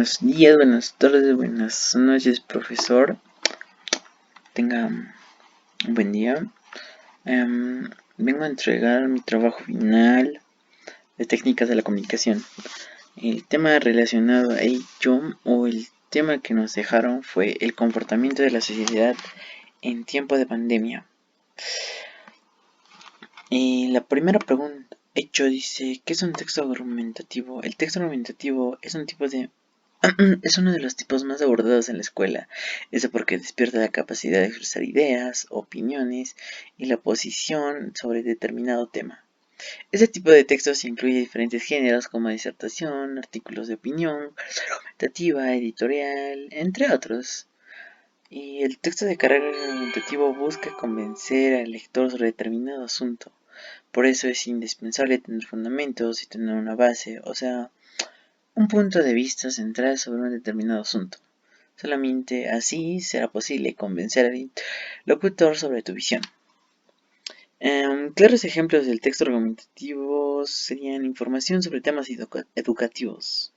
Buenos días, buenas tardes, buenas noches, profesor. Tenga un buen día. Vengo a entregar mi trabajo final de técnicas de la comunicación. El tema relacionado a ello, o el tema que nos dejaron, fue el comportamiento de la sociedad en tiempo de pandemia. Y la primera pregunta hecho dice, ¿qué es un texto argumentativo? El texto argumentativo es es uno de los tipos más abordados en la escuela, eso porque despierta la capacidad de expresar ideas, opiniones y la posición sobre determinado tema. Este tipo de textos incluye diferentes géneros como disertación, artículos de opinión, argumentativa, editorial, entre otros. Y el texto de carácter argumentativo busca convencer al lector sobre determinado asunto. Por eso es indispensable tener fundamentos y tener una base, o sea, un punto de vista central sobre un determinado asunto. Solamente así será posible convencer al interlocutor sobre tu visión. Claros ejemplos del texto argumentativo serían información sobre temas educativos.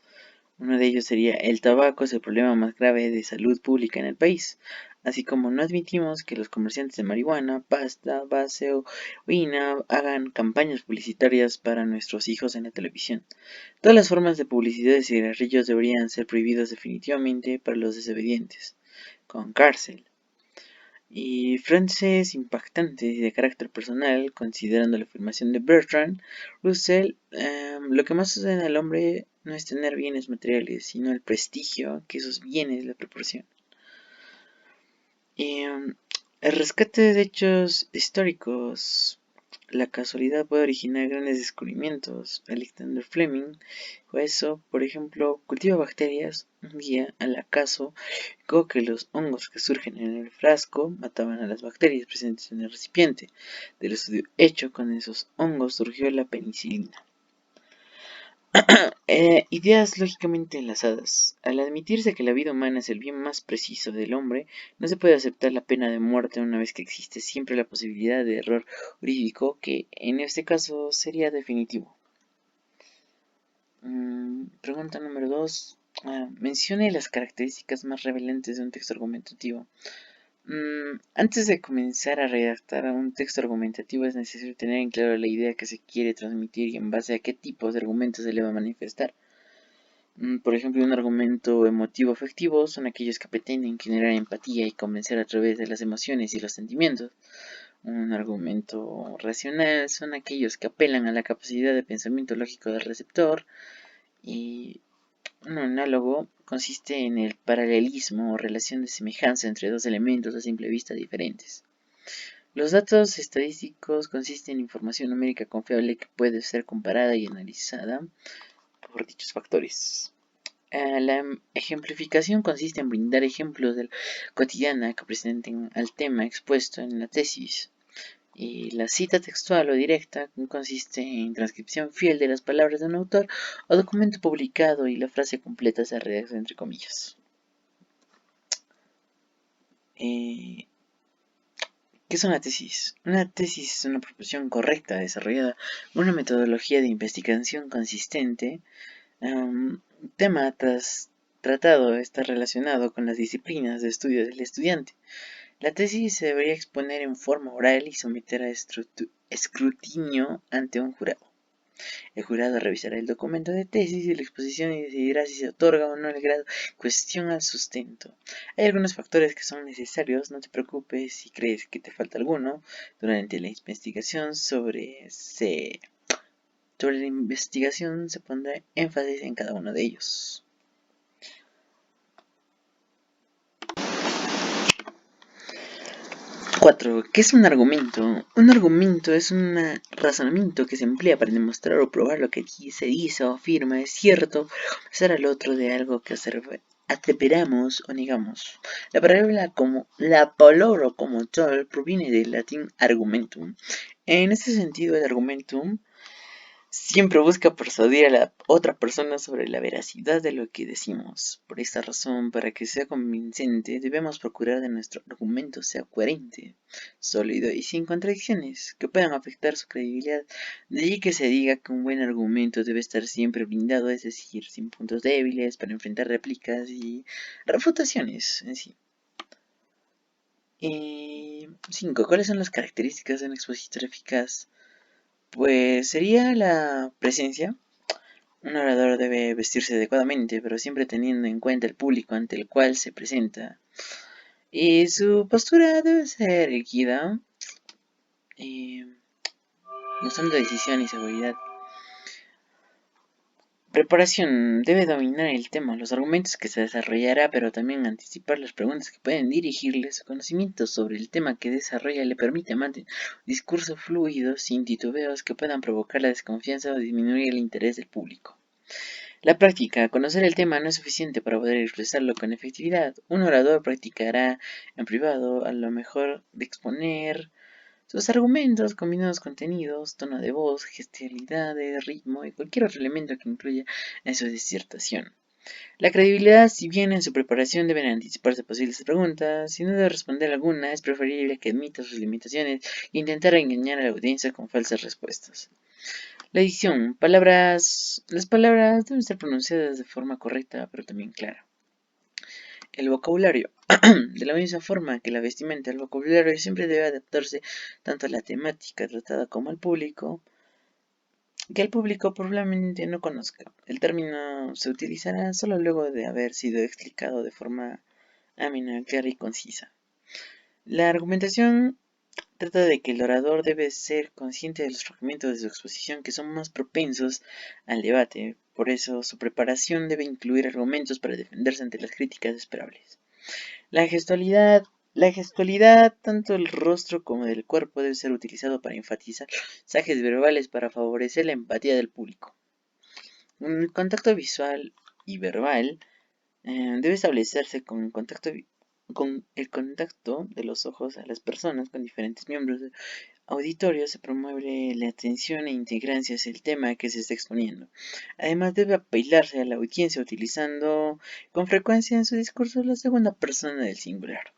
Uno de ellos sería: el tabaco es el problema más grave de salud pública en el país, así como no admitimos que los comerciantes de marihuana, pasta, base o heroína hagan campañas publicitarias para nuestros hijos en la televisión. Todas las formas de publicidad de cigarrillos deberían ser prohibidas definitivamente para los desobedientes, con cárcel. Y frases impactantes y de carácter personal, considerando la afirmación de Bertrand Russell, lo que más sucede al hombre no es tener bienes materiales, sino el prestigio que esos bienes le proporcionan. Y el rescate de hechos históricos. La casualidad puede originar grandes descubrimientos. Alexander Fleming fue eso, por ejemplo, cultiva bacterias. Un día, al acaso, vio que los hongos que surgen en el frasco mataban a las bacterias presentes en el recipiente. Del estudio hecho con esos hongos surgió la penicilina. Ideas lógicamente enlazadas. Al admitirse que la vida humana es el bien más preciso del hombre, no se puede aceptar la pena de muerte una vez que existe siempre la posibilidad de error jurídico que, en este caso, sería definitivo. Pregunta número 2. Mencione las características más revelantes de un texto argumentativo. Antes de comenzar a redactar un texto argumentativo es necesario tener en claro la idea que se quiere transmitir y en base a qué tipos de argumentos se le va a manifestar. Por ejemplo, un argumento emotivo-afectivo son aquellos que pretenden generar empatía y convencer a través de las emociones y los sentimientos. Un argumento racional son aquellos que apelan a la capacidad de pensamiento lógico del receptor. Y un análogo consiste en el paralelismo o relación de semejanza entre dos elementos a simple vista diferentes. Los datos estadísticos consisten en información numérica confiable que puede ser comparada y analizada por dichos factores. La ejemplificación consiste en brindar ejemplos del cotidiana que presenten al tema expuesto en la tesis. Y la cita textual o directa consiste en transcripción fiel de las palabras de un autor o documento publicado y la frase completa se redacta entre comillas. ¿Qué es una tesis? Una tesis es una proposición correcta desarrollada con una metodología de investigación consistente. Tema tratado está relacionado con las disciplinas de estudio del estudiante. La tesis se debería exponer en forma oral y someter a escrutinio ante un jurado. El jurado revisará el documento de tesis y la exposición y decidirá si se otorga o no el grado en cuestión al sustento. Hay algunos factores que son necesarios, no te preocupes si crees que te falta alguno. Durante la investigación sobre la investigación se pondrá énfasis en cada uno de ellos. 4. ¿Qué es un argumento? Un argumento es un razonamiento que se emplea para demostrar o probar lo que se dice o afirma es cierto, convencer al otro de algo que aseveramos o negamos. La palabra como tal proviene del latín argumentum. En este sentido, el argumentum Siempre busca persuadir a la otra persona sobre la veracidad de lo que decimos. Por esta razón, para que sea convincente, debemos procurar que nuestro argumento sea coherente, sólido y sin contradicciones que puedan afectar su credibilidad. De allí que se diga que un buen argumento debe estar siempre blindado, es decir, sin puntos débiles para enfrentar réplicas y refutaciones en sí. 5. ¿Cuáles son las características de un expositor eficaz? Pues sería la presencia. Un orador debe vestirse adecuadamente, pero siempre teniendo en cuenta el público ante el cual se presenta. Y su postura debe ser erguida, eh, mostrando decisión y seguridad. Preparación. Debe dominar el tema, los argumentos que se desarrollará, pero también anticipar las preguntas que pueden dirigirle. Su conocimiento sobre el tema que desarrolla le permite mantener un discurso fluido, sin titubeos que puedan provocar la desconfianza o disminuir el interés del público. La práctica. Conocer el tema no es suficiente para poder expresarlo con efectividad. Un orador practicará en privado a lo mejor de exponer sus argumentos, combinados contenidos, tono de voz, gestualidades, ritmo y cualquier otro elemento que incluya en su disertación. La credibilidad, si bien en su preparación deben anticiparse posibles preguntas, si no debe responder alguna, es preferible que admita sus limitaciones e intentar engañar a la audiencia con falsas respuestas. La edición. Las palabras deben ser pronunciadas de forma correcta, pero también clara. El vocabulario. De la misma forma que la vestimenta, el vocabulario siempre debe adaptarse tanto a la temática tratada como al público, que el público probablemente no conozca. El término se utilizará solo luego de haber sido explicado de forma amena, clara y concisa. La argumentación trata de que el orador debe ser consciente de los fragmentos de su exposición que son más propensos al debate. Por eso, su preparación debe incluir argumentos para defenderse ante las críticas esperables. La gestualidad. La gestualidad, tanto del rostro como del cuerpo, debe ser utilizado para enfatizar mensajes verbales para favorecer la empatía del público. El contacto visual y verbal debe establecerse con el contacto de los ojos a las personas con diferentes miembros del auditorio. Se promueve la atención e integrancia hacia el tema que se está exponiendo. Además, debe apelarse a la audiencia utilizando con frecuencia en su discurso la segunda persona del singular.